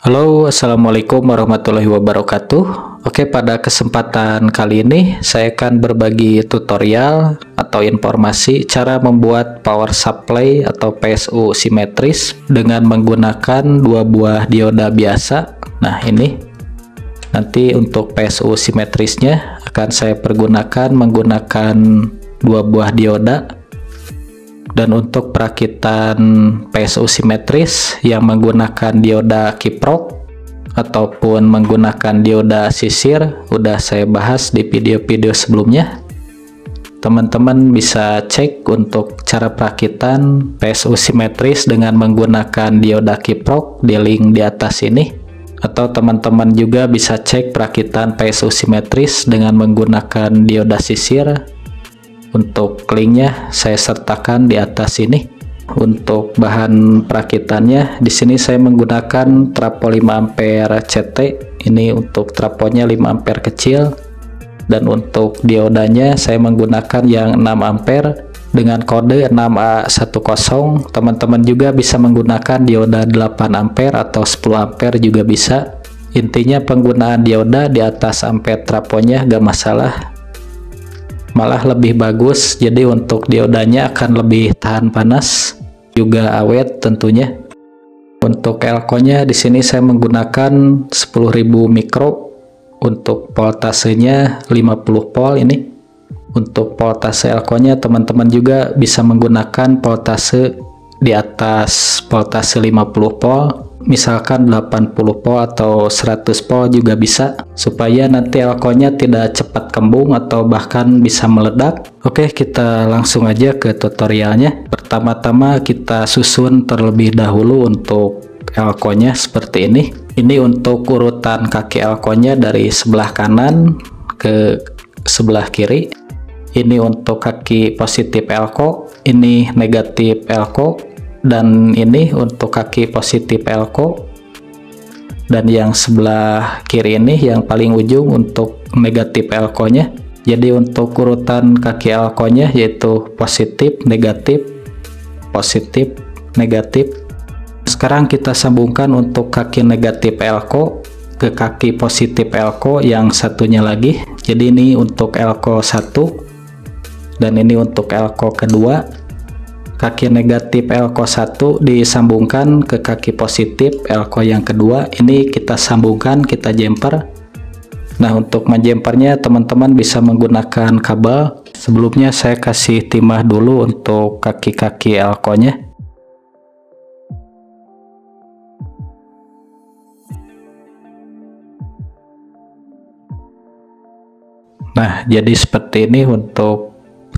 Halo, assalamualaikum warahmatullahi wabarakatuh. Oke, pada kesempatan kali ini saya akan berbagi tutorial atau informasi cara membuat power supply atau PSU simetris dengan menggunakan dua buah dioda biasa. Nah, ini nanti untuk PSU simetrisnya akan saya pergunakan menggunakan dua buah dioda. Dan untuk perakitan PSU simetris yang menggunakan dioda kiprok ataupun menggunakan dioda sisir udah saya bahas di video-video sebelumnya. Teman-teman bisa cek untuk cara perakitan PSU simetris dengan menggunakan dioda kiprok di link di atas ini, atau teman-teman juga bisa cek perakitan PSU simetris dengan menggunakan dioda sisir. Untuk linknya saya sertakan di atas ini. Untuk bahan perakitannya di sini saya menggunakan trapo 5 ampere CT. Ini untuk traponya 5 ampere kecil, dan untuk diodanya saya menggunakan yang 6 ampere dengan kode 6A10. Teman-teman juga bisa menggunakan dioda 8 ampere atau 10 ampere juga bisa. Intinya penggunaan dioda di atas ampere traponya gak masalah, malah lebih bagus. Jadi untuk diodanya akan lebih tahan panas, juga awet tentunya. Untuk elko-nya di sini saya menggunakan 10.000 mikro. Untuk voltasenya 50 volt ini. Untuk voltase elko-nya teman-teman juga bisa menggunakan voltase di atas voltase 50 volt. Misalkan 80 volt atau 100 volt juga bisa, supaya nanti elko-nya tidak cepat kembung atau bahkan bisa meledak. Oke, kita langsung aja ke tutorialnya. Pertama-tama kita susun terlebih dahulu untuk elko-nya seperti ini. Ini untuk urutan kaki elko-nya dari sebelah kanan ke sebelah kiri. Ini untuk kaki positif elko, ini negatif elko, dan ini untuk kaki positif elko, dan yang sebelah kiri ini yang paling ujung untuk negatif elko nya. Jadi untuk urutan kaki elko nya yaitu positif, negatif, positif, negatif. Sekarang kita sambungkan untuk kaki negatif elko ke kaki positif elko yang satunya lagi. Jadi ini untuk elko 1 dan ini untuk elko kedua. Kaki negatif elko 1 disambungkan ke kaki positif elko yang kedua. Ini kita sambungkan, kita jumper. Nah, untuk menjumpernya teman-teman bisa menggunakan kabel. Sebelumnya saya kasih timah dulu untuk kaki-kaki elko nya. Nah, jadi seperti ini untuk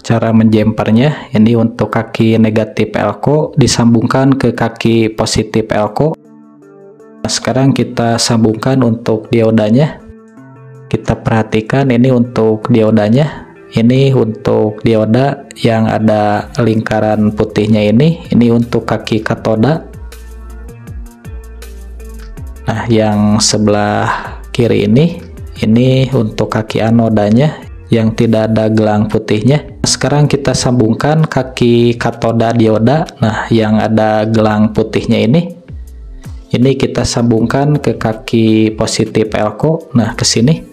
cara menjumpernya. Ini untuk kaki negatif elko disambungkan ke kaki positif elko. Nah, sekarang kita sambungkan untuk diodanya. Kita perhatikan ini untuk diodanya. Ini untuk dioda yang ada lingkaran putihnya ini untuk kaki katoda. Nah, yang sebelah kiri ini untuk kaki anodanya yang tidak ada gelang putihnya. Sekarang kita sambungkan kaki katoda dioda. Nah, yang ada gelang putihnya ini kita sambungkan ke kaki positif elko. Nah, ke sini.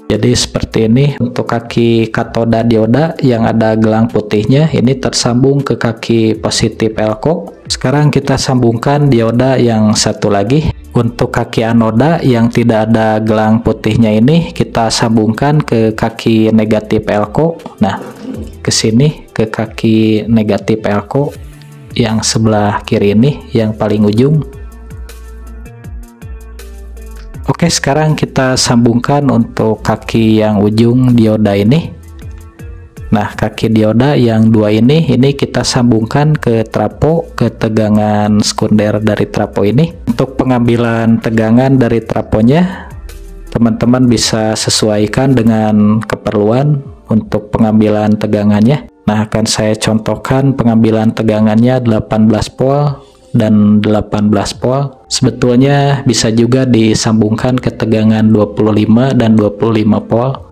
Jadi seperti ini untuk kaki katoda dioda yang ada gelang putihnya ini tersambung ke kaki positif elko. Sekarang kita sambungkan dioda yang satu lagi. Untuk kaki anoda yang tidak ada gelang putihnya ini kita sambungkan ke kaki negatif elko. Nah, ke sini ke kaki negatif elko yang sebelah kiri ini yang paling ujung. Oke, sekarang kita sambungkan untuk kaki yang ujung dioda ini. Nah, kaki dioda yang dua ini kita sambungkan ke trapo, ke tegangan sekunder dari trapo ini. Untuk pengambilan tegangan dari traponya, teman-teman bisa sesuaikan dengan keperluan untuk pengambilan tegangannya. Nah, akan saya contohkan pengambilan tegangannya 18 volt dan 18 volt. Sebetulnya bisa juga disambungkan ke tegangan 25 dan 25 volt.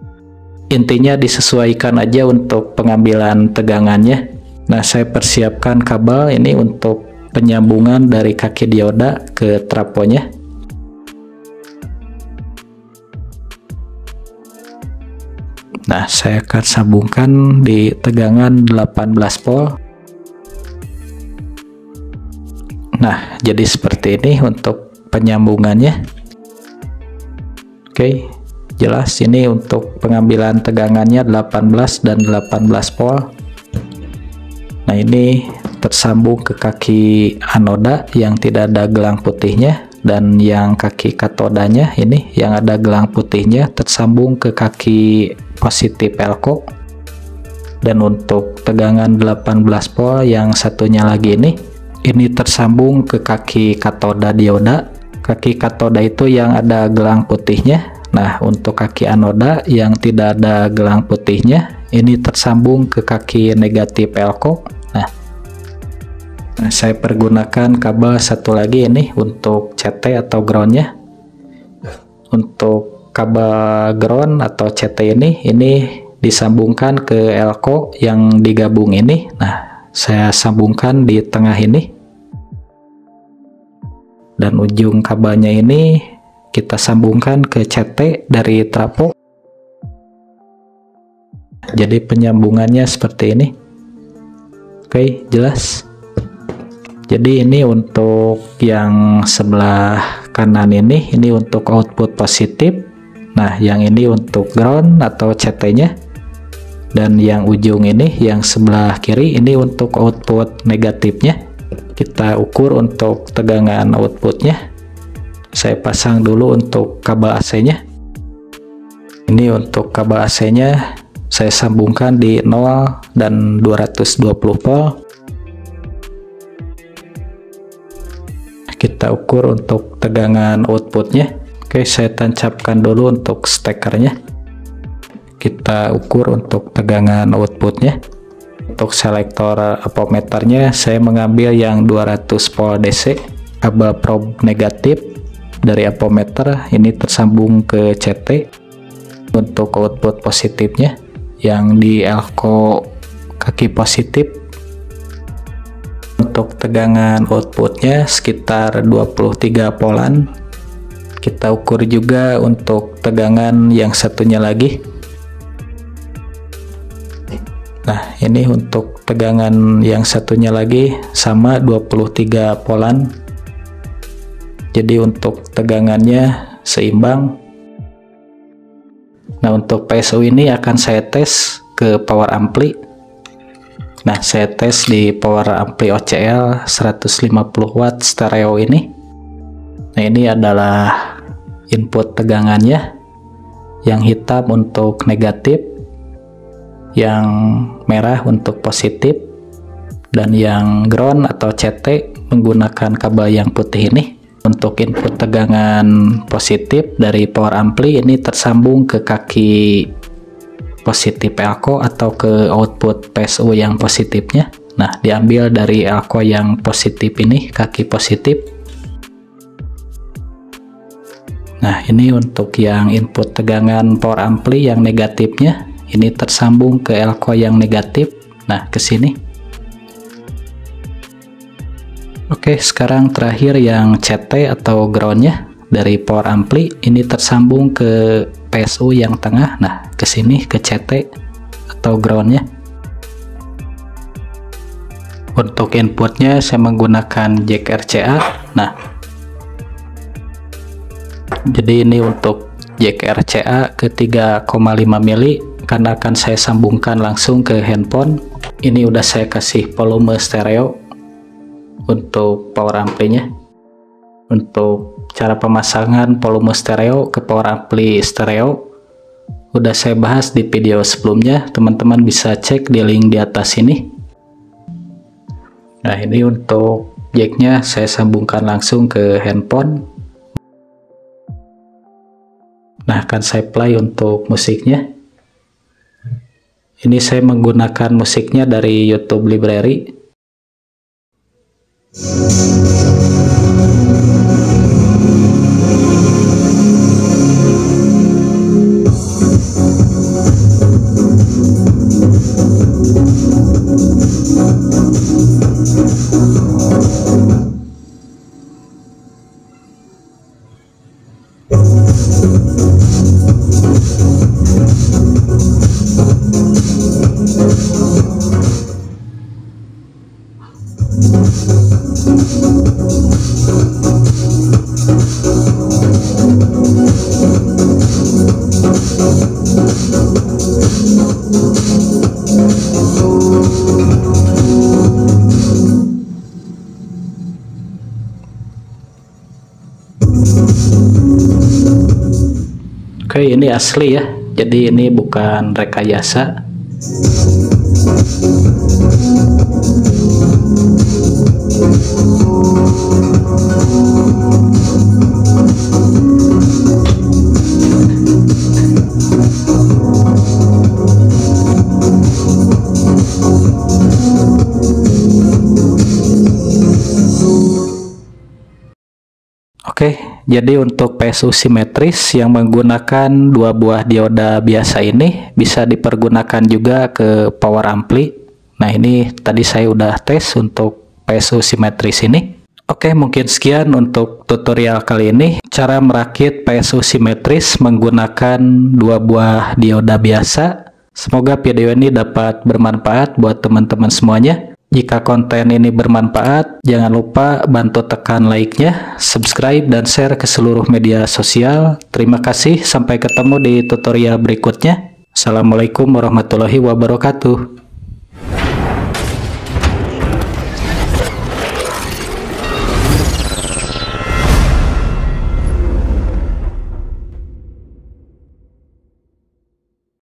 Intinya disesuaikan aja untuk pengambilan tegangannya. Nah, saya persiapkan kabel ini untuk penyambungan dari kaki dioda ke trafonya. Nah, saya akan sambungkan di tegangan 18 volt. Nah, jadi seperti ini untuk penyambungannya. Oke, jelas ini untuk pengambilan tegangannya 18 dan 18 volt. Nah, ini tersambung ke kaki anoda yang tidak ada gelang putihnya, dan yang kaki katodanya ini yang ada gelang putihnya tersambung ke kaki positif elko. Dan untuk tegangan 18 volt yang satunya lagi ini tersambung ke kaki katoda dioda. Kaki katoda itu yang ada gelang putihnya. Nah, untuk kaki anoda yang tidak ada gelang putihnya ini tersambung ke kaki negatif elko. Nah, saya pergunakan kabel satu lagi ini untuk CT atau groundnya. Untuk kabel ground atau CT ini disambungkan ke elko yang digabung ini. Nah, saya sambungkan di tengah ini, dan ujung kabelnya ini kita sambungkan ke CT dari trafo. Jadi penyambungannya seperti ini. Oke, jelas. Jadi ini untuk yang sebelah kanan ini untuk output positif. Nah, yang ini untuk ground atau CT-nya. Dan yang ujung ini yang sebelah kiri ini untuk output negatifnya. Kita ukur untuk tegangan outputnya. Saya pasang dulu untuk kabel AC-nya. Ini untuk kabel AC-nya saya sambungkan di 0 dan 220 volt. Kita ukur untuk tegangan outputnya. Oke, saya tancapkan dulu untuk stekernya. Kita ukur untuk tegangan outputnya. Untuk selektor ampermeternya saya mengambil yang 200 volt DC. Kabel probe negatif dari ampermeter ini tersambung ke CT. Untuk output positifnya yang di elko kaki positif. Untuk tegangan outputnya sekitar 23 voltan. Kita ukur juga untuk tegangan yang satunya lagi. Nah, ini untuk tegangan yang satunya lagi sama 23 voltan. Jadi untuk tegangannya seimbang. Nah, untuk PSU ini akan saya tes ke power ampli. Nah, saya tes di power ampli OCL 150 watt stereo ini. Nah, ini adalah input tegangannya. Yang hitam untuk negatif, yang merah untuk positif, dan yang ground atau CT menggunakan kabel yang putih ini. Untuk input tegangan positif dari power ampli ini tersambung ke kaki positif elko atau ke output PSU yang positifnya. Nah, diambil dari elko yang positif ini, kaki positif. Nah, ini untuk yang input tegangan power ampli yang negatifnya, ini tersambung ke elko yang negatif. Nah, ke sini. Oke, sekarang terakhir yang CT atau groundnya dari power ampli ini tersambung ke PSU yang tengah. Nah, ke sini ke CT atau groundnya. Untuk inputnya saya menggunakan jack RCA. Nah, jadi ini untuk jack RCA ke 3,5 mili karena akan saya sambungkan langsung ke handphone. Ini udah saya kasih volume stereo untuk power amplinya. Untuk cara pemasangan volume stereo ke power ampli stereo udah saya bahas di video sebelumnya, teman-teman bisa cek di link di atas ini. Nah, ini untuk jacknya saya sambungkan langsung ke handphone. Nah, akan saya play untuk musiknya. Ini saya menggunakan musiknya dari YouTube Library. Oke, ini asli ya, jadi ini bukan rekayasa. Oke, jadi untuk PSU simetris yang menggunakan dua buah dioda biasa ini bisa dipergunakan juga ke power ampli. Nah, ini tadi saya udah tes untuk PSU simetris ini. Oke, mungkin sekian untuk tutorial kali ini. Cara merakit PSU simetris menggunakan dua buah dioda biasa. Semoga video ini dapat bermanfaat buat teman-teman semuanya. Jika konten ini bermanfaat, jangan lupa bantu tekan like-nya, subscribe, dan share ke seluruh media sosial. Terima kasih, sampai ketemu di tutorial berikutnya. Assalamualaikum warahmatullahi wabarakatuh.